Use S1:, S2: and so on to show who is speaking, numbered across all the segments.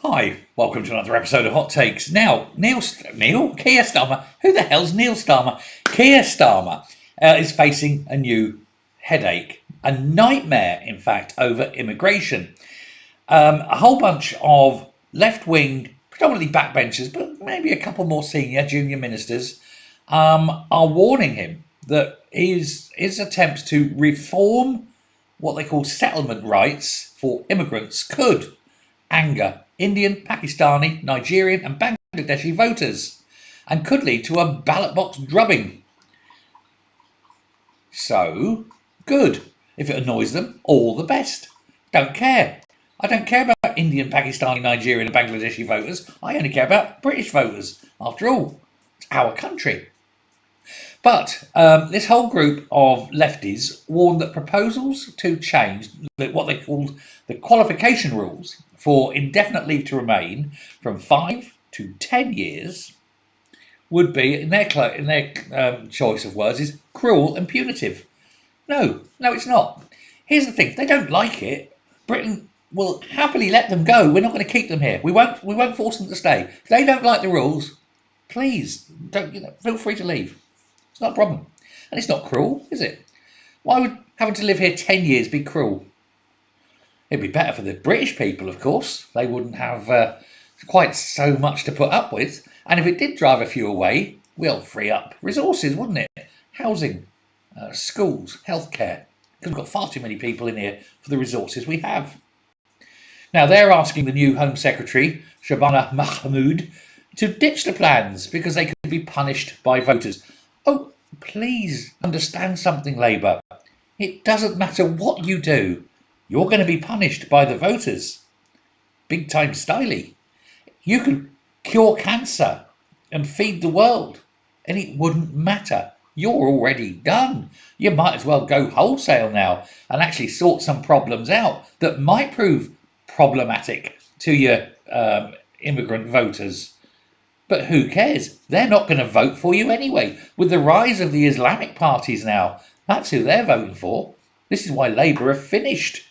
S1: Hi, welcome to another episode of Hot Takes. Now, Keir Starmer. Who the hell's Neil Starmer? Keir Starmer is facing a new headache, a nightmare, in fact, over immigration. A whole bunch of left-wing, predominantly backbenchers, but maybe a couple more senior junior ministers, are warning him that his attempts to reform what they call settlement rights for immigrants could anger Indian, Pakistani, Nigerian, and Bangladeshi voters and could lead to a ballot box drubbing. So, good. If it annoys them, all the best. Don't care. I don't care about Indian, Pakistani, Nigerian, and Bangladeshi voters. I only care about British voters. After all, it's our country. But this whole group of lefties warned that proposals to change what they called the qualification rules for indefinite leave to remain from 5 to 10 years would be, in their choice of words, is cruel and punitive. No, it's not. Here's the thing: if they don't like it, Britain will happily let them go. We're not going to keep them here. We won't force them to stay. If they don't like the rules, please don't. Feel free to leave. It's not a problem. And it's not cruel, is it? Why would having to live here 10 years be cruel? It'd be better for the British people, of course. They wouldn't have quite so much to put up with. And if it did drive a few away, we'll free up resources, wouldn't it? Housing, schools, healthcare. Because we've got far too many people in here for the resources we have. Now, they're asking the new Home Secretary, Shabana Mahmood, to ditch the plans because they could be punished by voters. Oh, please understand something, Labour. It doesn't matter what you do. You're going to be punished by the voters. Big time styly. You could cure cancer and feed the world, and it wouldn't matter. You're already done. You might as well go wholesale now and actually sort some problems out that might prove problematic to your immigrant voters. But who cares? They're not going to vote for you anyway. With the rise of the Islamic parties now, that's who they're voting for. This is why Labour are finished.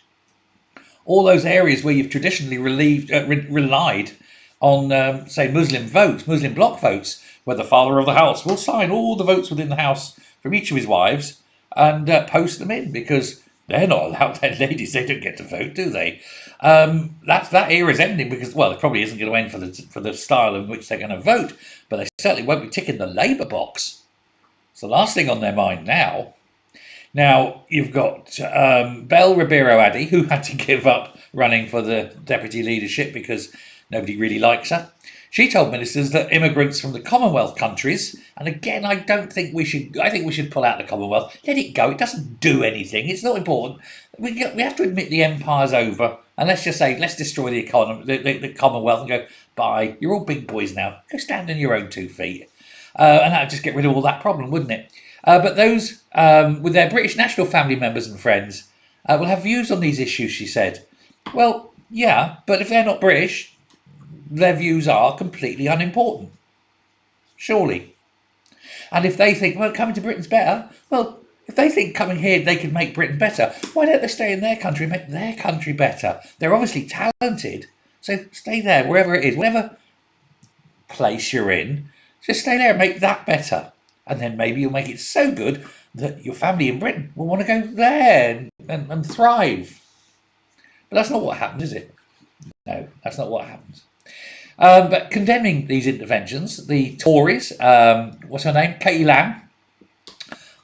S1: All those areas where you've traditionally relied on, say, Muslim votes, Muslim bloc votes, where the father of the house will sign all the votes within the house from each of his wives and post them in because they're not allowed. They're ladies. They don't get to vote, do they? That era is ending because, well, it probably isn't going to end for the style in which they're going to vote, but they certainly won't be ticking the Labour box. It's the last thing on their mind now. Now, you've got Belle Ribeiro Addy, who had to give up running for the deputy leadership because nobody really likes her. She told ministers that immigrants from the Commonwealth countries, and again, I think we should pull out the Commonwealth. Let it go. It doesn't do anything. It's not important. We have to admit the empire's over, and let's just say, let's destroy the economy, the Commonwealth, and go, bye. You're all big boys now. Go stand on your own 2 feet. And that would just get rid of all that problem, wouldn't it? But those with their British national family members and friends will have views on these issues, she said. Well, yeah, but if they're not British, their views are completely unimportant. Surely. And if they think, well, coming to Britain's better, well, if they think coming here they can make Britain better, why don't they stay in their country and make their country better? They're obviously talented, so stay there, wherever it is, whatever place you're in, just stay there and make that better. And then maybe you'll make it so good that your family in Britain will want to go there and thrive. But that's not what happens, is it? No, that's not what happens. But condemning these interventions, the Tories, what's her name? Katie Lamb.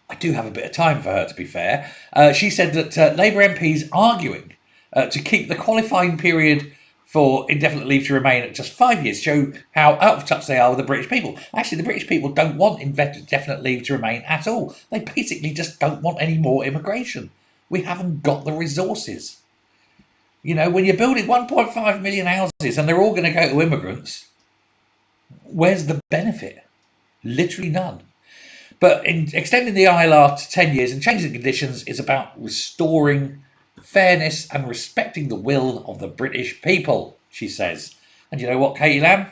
S1: I do have a bit of time for her, to be fair. She said that Labour MPs arguing to keep the qualifying period for indefinite leave to remain at just 5 years show how out of touch they are with the British people. Actually, the British people don't want indefinite leave to remain at all. They basically just don't want any more immigration. We haven't got the resources. You know, when you're building 1.5 million houses and they're all going to go to immigrants, where's the benefit? Literally none. But in extending the ILR to 10 years and changing the conditions is about restoring fairness and respecting the will of the British people, she says. And you know what, Katie Lamb?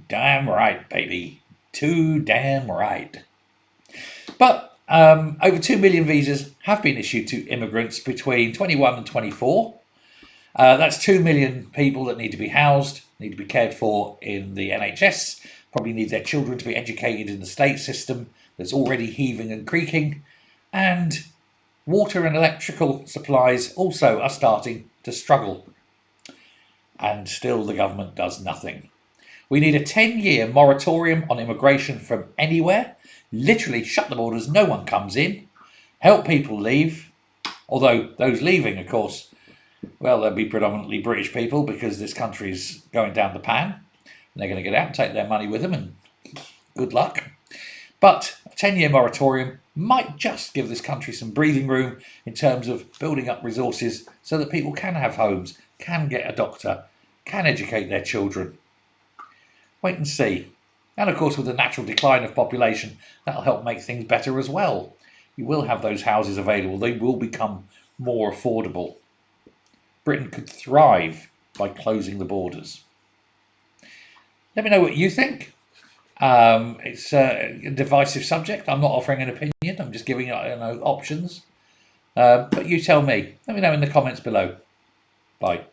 S1: Damn right, baby. Too damn right. But over 2 million visas have been issued to immigrants between 21 and 24. That's 2 million people that need to be housed, need to be cared for in the NHS, probably need their children to be educated in the state system that's already heaving and creaking, and water and electrical supplies also are starting to struggle. And still the government does nothing. We need a 10-year moratorium on immigration from anywhere. Literally shut the borders, no one comes in. Help people leave. Although those leaving, of course, well, they'll be predominantly British people because this country's going down the pan. And they're going to get out and take their money with them, and good luck. But a 10-year moratorium might just give this country some breathing room in terms of building up resources so that people can have homes, can get a doctor, can educate their children. Wait and see. And of course, with the natural decline of population, that'll help make things better as well. You will have those houses available. They will become more affordable. Britain could thrive by closing the borders. Let me know what you think. It's a divisive subject. I'm not offering an opinion. I'm just giving options. But you tell me. Let me know in the comments below. Bye.